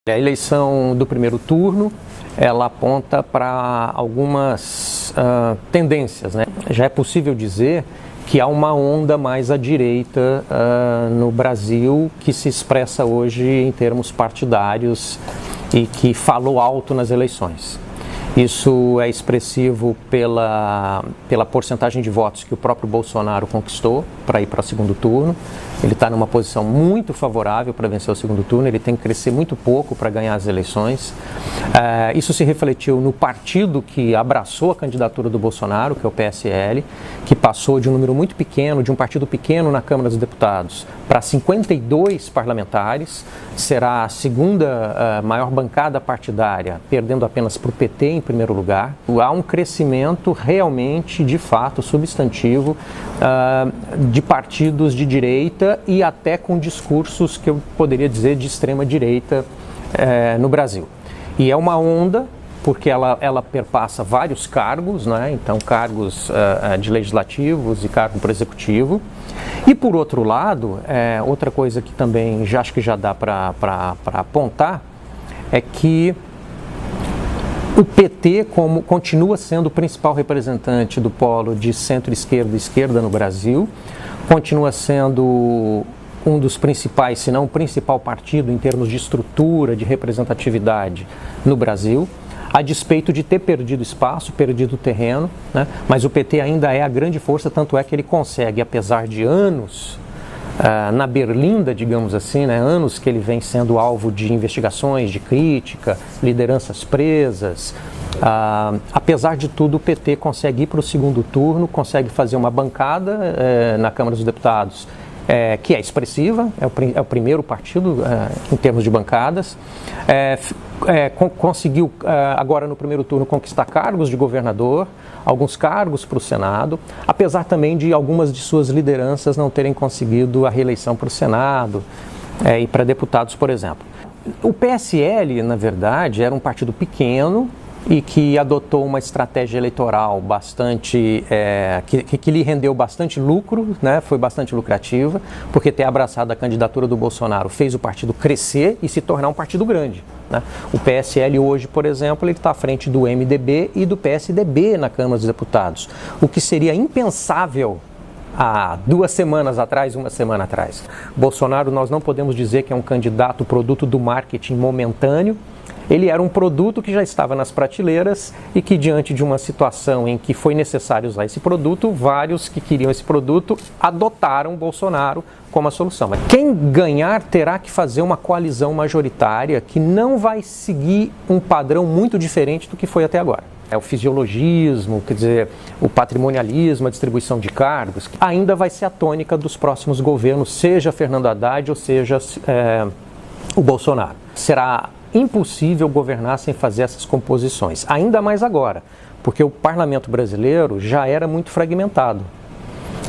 A eleição do primeiro turno, ela aponta para algumas tendências, né? Já é possível dizer que há uma onda mais à direita no Brasil que se expressa hoje em termos partidários e que falou alto nas eleições. Isso é expressivo pela porcentagem de votos que o próprio Bolsonaro conquistou para ir para o segundo turno. Ele está numa posição muito favorável para vencer o segundo turno, ele tem que crescer muito pouco para ganhar as eleições. Isso se refletiu no partido que abraçou a candidatura do Bolsonaro, que é o PSL, que passou de um número muito pequeno, de um partido pequeno na Câmara dos Deputados, para 52 parlamentares. Será a segunda maior bancada partidária, perdendo apenas para o PT em primeiro lugar. Há um crescimento realmente, de fato, substantivo de partidos de direita e até com discursos que eu poderia dizer de extrema direita no Brasil. E é uma onda porque ela perpassa vários cargos, né? Então cargos de legislativos e cargo para executivo. E por outro lado, outra coisa que também acho que já dá para apontar é que o PT continua sendo o principal representante do polo de centro-esquerda e esquerda no Brasil, continua sendo um dos principais, se não o principal partido em termos de estrutura, de representatividade no Brasil, a despeito de ter perdido espaço, perdido terreno, né? Mas o PT ainda é a grande força, tanto é que ele consegue, apesar de anos na berlinda, digamos assim, né? Anos que ele vem sendo alvo de investigações, de crítica, lideranças presas. Apesar de tudo, o PT consegue ir para o segundo turno, consegue fazer uma bancada na Câmara dos Deputados, que é expressiva, é o primeiro partido em termos de bancadas. Conseguiu agora no primeiro turno conquistar cargos de governador, alguns cargos para o Senado, apesar também de algumas de suas lideranças não terem conseguido a reeleição para o Senado e para deputados, por exemplo. O PSL, na verdade, era um partido pequeno e que adotou uma estratégia eleitoral bastante, que lhe rendeu bastante lucro, né? Foi bastante lucrativa, porque ter abraçado a candidatura do Bolsonaro fez o partido crescer e se tornar um partido grande, né? O PSL hoje, por exemplo, ele está à frente do MDB e do PSDB na Câmara dos Deputados, o que seria impensável há 2 semanas atrás, 1 semana atrás. Bolsonaro, nós não podemos dizer que é um candidato produto do marketing momentâneo. Ele era um produto que já estava nas prateleiras e que, diante de uma situação em que foi necessário usar esse produto, vários que queriam esse produto adotaram Bolsonaro como a solução. Mas quem ganhar terá que fazer uma coalizão majoritária que não vai seguir um padrão muito diferente do que foi até agora. O fisiologismo, quer dizer, o patrimonialismo, a distribuição de cargos, ainda vai ser a tônica dos próximos governos, seja Fernando Haddad ou seja o Bolsonaro. Será impossível governar sem fazer essas composições, ainda mais agora, porque o parlamento brasileiro já era muito fragmentado,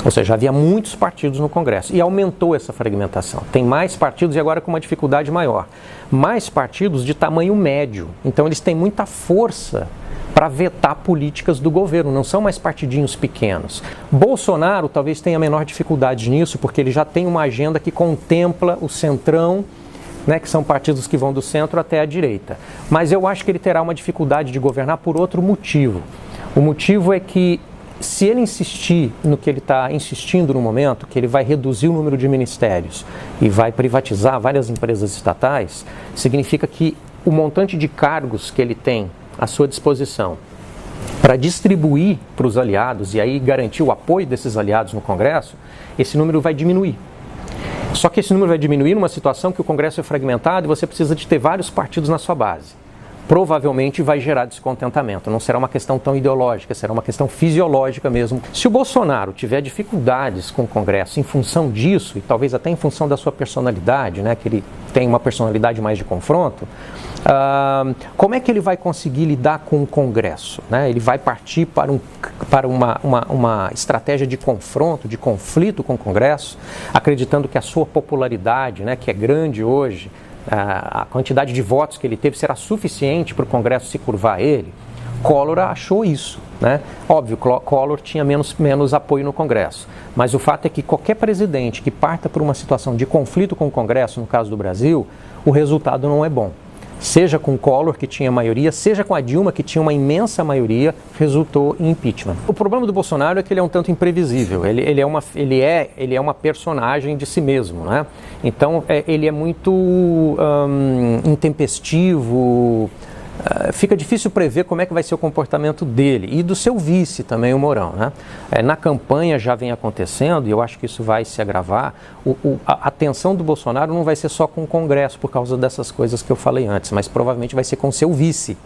ou seja, havia muitos partidos no Congresso e aumentou essa fragmentação. Tem mais partidos e agora com uma dificuldade maior, mais partidos de tamanho médio, então eles têm muita força para vetar políticas do governo, não são mais partidinhos pequenos. Bolsonaro talvez tenha menor dificuldade nisso, porque ele já tem uma agenda que contempla o centrão, né, que são partidos que vão do centro até a direita. Mas eu acho que ele terá uma dificuldade de governar por outro motivo. O motivo é que, se ele insistir no que ele está insistindo no momento, que ele vai reduzir o número de ministérios e vai privatizar várias empresas estatais, significa que o montante de cargos que ele tem à sua disposição para distribuir para os aliados e aí garantir o apoio desses aliados no Congresso, esse número vai diminuir. Só que esse número vai diminuir numa situação que o Congresso é fragmentado e você precisa de ter vários partidos na sua base. Provavelmente vai gerar descontentamento. Não será uma questão tão ideológica, será uma questão fisiológica mesmo. Se o Bolsonaro tiver dificuldades com o Congresso em função disso, e talvez até em função da sua personalidade, né, que ele tem uma personalidade mais de confronto, como é que ele vai conseguir lidar com o Congresso, né? Ele vai partir para uma estratégia de confronto, de conflito com o Congresso, acreditando que a sua popularidade, né, que é grande hoje, a quantidade de votos que ele teve será suficiente para o Congresso se curvar a ele? Collor achou isso, né? Óbvio, Collor tinha menos apoio no Congresso, mas o fato é que qualquer presidente que parta por uma situação de conflito com o Congresso, no caso do Brasil, o resultado não é bom. seja com Collor, que tinha maioria, seja com a Dilma, que tinha uma imensa maioria, resultou em impeachment. O problema do Bolsonaro é que ele é um tanto imprevisível, ele é uma personagem de si mesmo, né? Então, ele é muito intempestivo. Fica difícil prever como é que vai ser o comportamento dele e do seu vice também, o Mourão, né? Na campanha já vem acontecendo, e eu acho que isso vai se agravar, a tensão do Bolsonaro não vai ser só com o Congresso por causa dessas coisas que eu falei antes, mas provavelmente vai ser com o seu vice.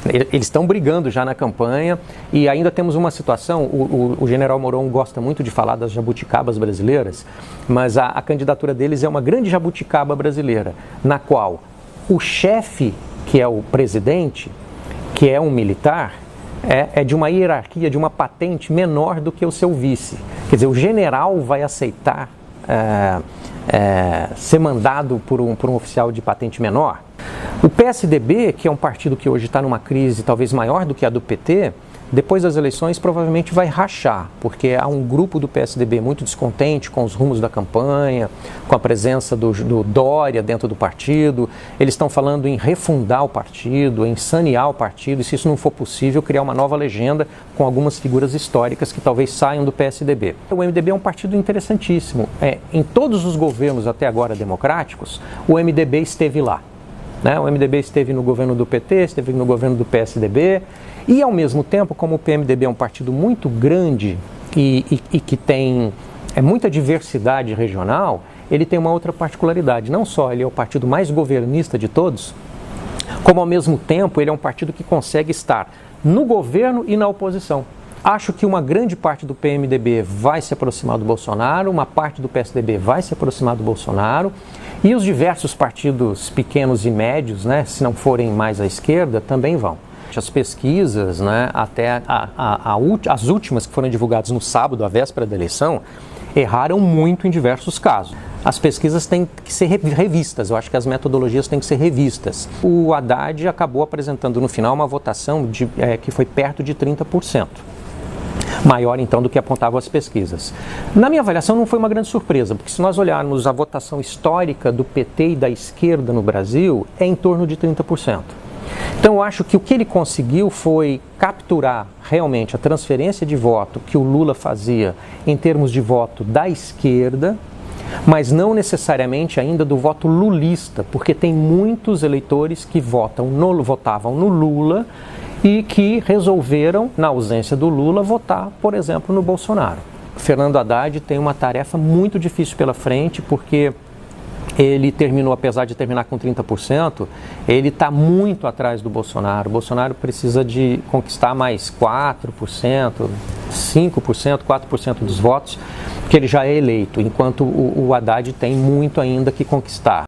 Eles estão brigando já na campanha e ainda temos uma situação, o general Mourão gosta muito de falar das jabuticabas brasileiras, mas a candidatura deles é uma grande jabuticaba brasileira, na qual o chefe, que é o presidente, que é um militar, é de uma hierarquia, de uma patente menor do que o seu vice. Quer dizer, o general vai aceitar ser mandado por um oficial de patente menor. O PSDB, que é um partido que hoje está numa crise talvez maior do que a do PT, depois das eleições provavelmente vai rachar, porque há um grupo do PSDB muito descontente com os rumos da campanha, com a presença do Dória dentro do partido. Eles estão falando em refundar o partido, em sanear o partido, e se isso não for possível, criar uma nova legenda com algumas figuras históricas que talvez saiam do PSDB. O MDB é um partido interessantíssimo. Em todos os governos até agora democráticos, o MDB esteve lá. O MDB esteve no governo do PT, esteve no governo do PSDB, e ao mesmo tempo, como o PMDB é um partido muito grande e que tem muita diversidade regional, ele tem uma outra particularidade. Não só ele é o partido mais governista de todos, como ao mesmo tempo ele é um partido que consegue estar no governo e na oposição. Acho que uma grande parte do PMDB vai se aproximar do Bolsonaro, uma parte do PSDB vai se aproximar do Bolsonaro, e os diversos partidos pequenos e médios, se não forem mais à esquerda, também vão. As pesquisas, até as últimas que foram divulgadas no sábado, à véspera da eleição, erraram muito em diversos casos. As pesquisas têm que ser revistas, eu acho que as metodologias têm que ser revistas. O Haddad acabou apresentando no final uma votação que foi perto de 30%. Maior então do que apontavam as pesquisas. Na minha avaliação não foi uma grande surpresa, porque se nós olharmos a votação histórica do PT e da esquerda no Brasil, é em torno de 30%. Então eu acho que o que ele conseguiu foi capturar realmente a transferência de voto que o Lula fazia em termos de voto da esquerda, mas não necessariamente ainda do voto lulista, porque tem muitos eleitores que votavam no Lula e que resolveram, na ausência do Lula, votar, por exemplo, no Bolsonaro. Fernando Haddad tem uma tarefa muito difícil pela frente, porque ele terminou, apesar de terminar com 30%, ele está muito atrás do Bolsonaro. O Bolsonaro precisa de conquistar mais 4%, 5%, 4% dos votos, que ele já é eleito, enquanto o Haddad tem muito ainda que conquistar.